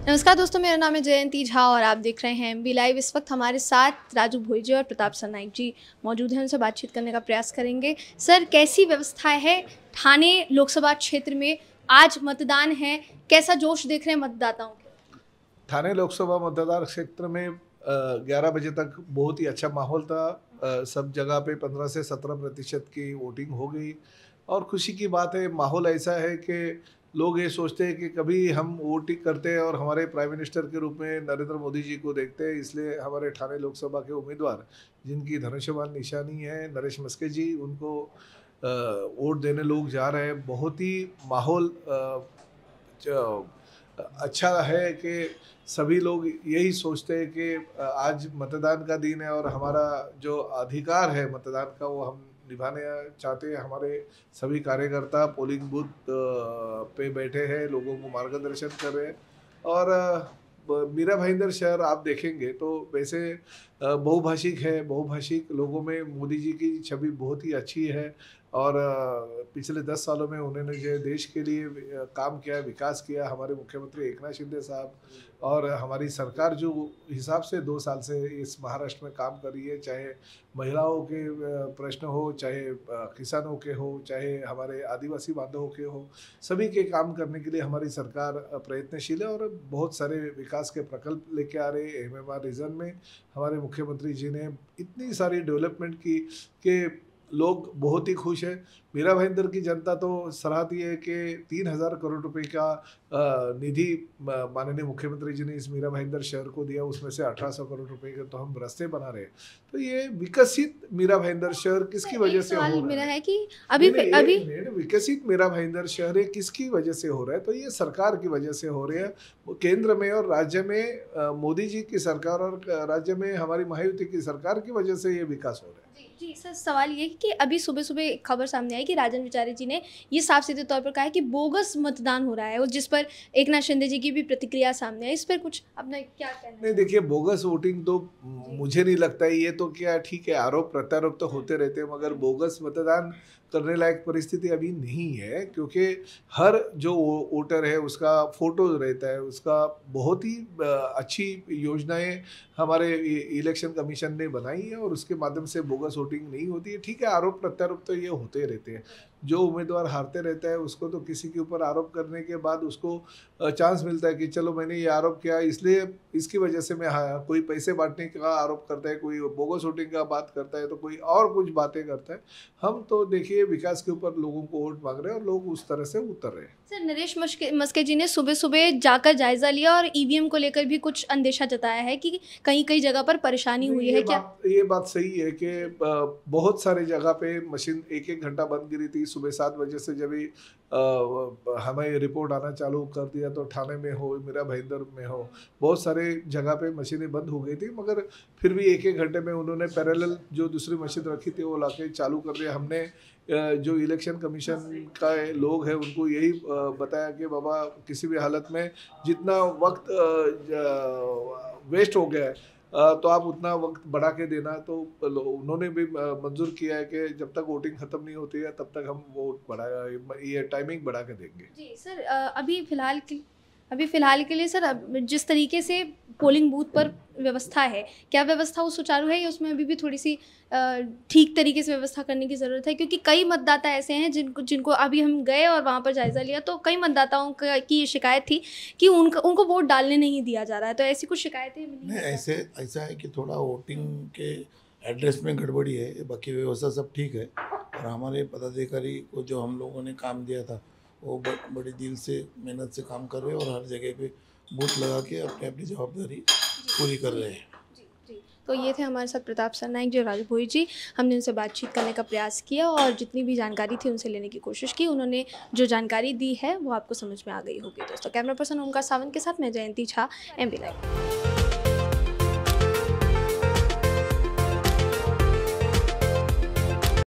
नमस्कार दोस्तों, मेरा नाम है जयंती झा और आप देख रहे हैं एमबी लाइव। इस वक्त हमारे साथ राजू भोई जी और प्रताप सरनाइक जी मौजूद हैं। उनसे बातचीत करने का प्रयास करेंगे। सर, कैसी व्यवस्था है ठाणे लोकसभा क्षेत्र में? आज मतदान है, कैसा जोश देख रहे हैं मतदाताओं के? ठाणे लोकसभा मतदार क्षेत्र में 11 बजे तक बहुत ही अच्छा माहौल था। सब जगह पे 15 से 17% की वोटिंग हो गई और खुशी की बात है। माहौल ऐसा है कि लोग ये सोचते हैं कि कभी हम वोटिंग करते हैं और हमारे प्राइम मिनिस्टर के रूप में नरेंद्र मोदी जी को देखते हैं। इसलिए हमारे ठाणे लोकसभा के उम्मीदवार, जिनकी धनुष्यबाण निशानी है नरेश मस्के जी, उनको वोट देने लोग जा रहे हैं। बहुत ही माहौल अच्छा है कि सभी लोग यही सोचते हैं कि आज मतदान का दिन है और हमारा जो अधिकार है मतदान का वो हम निभाने चाहते हैं। हमारे सभी कार्यकर्ता पोलिंग बूथ पे बैठे हैं, लोगों को मार्गदर्शन कर रहे हैं। और मीरा भाईंदर शहर आप देखेंगे तो वैसे बहुभाषिक है। बहुभाषिक लोगों में मोदी जी की छवि बहुत ही अच्छी है और पिछले 10 सालों में उन्होंने जो देश के लिए काम किया, विकास किया, हमारे मुख्यमंत्री एकनाथ शिंदे साहब और हमारी सरकार जो हिसाब से 2 साल से इस महाराष्ट्र में काम कर रही है, चाहे महिलाओं के प्रश्न हो, चाहे किसानों के हो, चाहे हमारे आदिवासी बांधवों के हो, सभी के काम करने के लिए हमारी सरकार प्रयत्नशील है और बहुत सारे विकास के प्रकल्प लेके आ रहे हैं। एमएमआर रीजन में हमारे मुख्यमंत्री जी ने इतनी सारी डेवलपमेंट की कि लोग बहुत ही खुश है। मीरा भाईंदर की जनता तो सराहती है कि 3,000 करोड़ रुपए का निधि माननीय मुख्यमंत्री जी ने इस मीरा भाईंदर शहर को दिया। उसमें से 1800 करोड़ रुपए के तो हम रास्ते बना रहे हैं। तो ये विकसित मीरा भाईंदर शहर किसकी वजह से हो रहा है? मेरा है कि अभी विकसित मीरा भाईंदर शहर किसकी वजह से हो रहा है? तो ये सरकार की वजह से हो रहे हैं। केंद्र में और राज्य में मोदी जी की सरकार और राज्य में हमारी महायुति की सरकार की वजह से ये विकास हो रहा है। जी सर, सवाल ये है कि अभी सुबह सुबह एक खबर सामने आई कि राजन विचारे जी ने ये साफ सीधे तौर पर कहा है कि बोगस मतदान हो रहा है, और जिस पर एकनाथ शिंदे जी की भी प्रतिक्रिया सामने आई। इस पर कुछ अपना क्या कहना है? नहीं, देखिए, बोगस वोटिंग तो मुझे नहीं लगता है। ये तो क्या ठीक है, आरोप प्रत्यारोप तो होते रहते हैं, मगर बोगस मतदान करने लायक परिस्थिति अभी नहीं है, क्योंकि हर जो वोटर है उसका फोटो रहता है, उसका बहुत ही अच्छी योजनाएं हमारे इलेक्शन कमीशन ने बनाई है और उसके माध्यम से बोगस वोटिंग नहीं होती है। ठीक है, आरोप प्रत्यारोप तो ये होते रहते हैं। जो उम्मीदवार हारते रहता है उसको तो किसी के ऊपर आरोप करने के बाद उसको चांस मिलता है कि चलो मैंने ये आरोप किया, इसलिए इसकी वजह से मैं हारा। कोई पैसे बांटने का आरोप करता है, कोई बोगस वोटिंग का बात करता है, तो कोई और कुछ बातें करता है। हम तो देखिए विकास के ऊपर लोगों को वोट मांग रहे हैं और लोग उस तरह से उतर रहे हैं। सर, नरेश मस्के जी ने सुबह सुबह जाकर जायजा लिया और ईवीएम को लेकर भी कुछ अंदेशा जताया है कि कहीं कई जगह पर परेशानी हुई है। क्या ये बात सही है कि बहुत सारी जगह पे मशीन 1-1 घंटा बंद गिरी थी। सुबह 7 बजे से जब ही हमें रिपोर्ट आना चालू कर दिया तो ठाणे में हो, मीरा भाईंदर में हो, बहुत सारे जगह पे मशीनें बंद हो गई थी, मगर फिर भी 1-1 घंटे में उन्होंने पैरेलल जो दूसरी मशीन रखी थी वो लाके चालू कर दिया। हमने जो इलेक्शन कमीशन का लोग हैं उनको यही बताया कि बाबा किसी भी हालत में जितना वक्त वेस्ट हो गया है तो आप उतना वक्त बढ़ा के देना। तो उन्होंने भी मंजूर किया है कि जब तक वोटिंग खत्म नहीं होती है तब तक हम वोट ये टाइमिंग बढ़ा के देंगे। जी सर, अभी फिलहाल के लिए सर, जिस तरीके से पोलिंग बूथ पर व्यवस्था है, क्या व्यवस्था वो सुचारू है या उसमें अभी भी थोड़ी सी ठीक तरीके से व्यवस्था करने की ज़रूरत है? क्योंकि कई मतदाता ऐसे हैं जिनको अभी हम गए और वहाँ पर जायज़ा लिया तो कई मतदाताओं की ये शिकायत थी कि उनको वोट डालने नहीं दिया जा रहा है। तो ऐसी कुछ शिकायतें मिली? नहीं, ऐसा है कि थोड़ा वोटिंग के एड्रेस में गड़बड़ी है, बाकी व्यवस्था सब ठीक है। और हमारे पदाधिकारी को जो हम लोगों ने काम दिया था वो बड़े दिल से मेहनत से काम कर रहे हैं और हर जगह पे बूथ लगा के अपनी अपनी जवाबदारी पूरी कर रहे हैं। तो ये थे हमारे साथ प्रताप सरनाइक जी, राजू भोई जी। हमने उनसे बातचीत करने का प्रयास किया और जितनी भी जानकारी थी उनसे लेने की कोशिश की। उन्होंने जो जानकारी दी है वो आपको समझ में आ गई होगी। दोस्तों, कैमरा पर्सन ओमकार सावंत के साथ मैं जयंती झा, एमबी लाइव।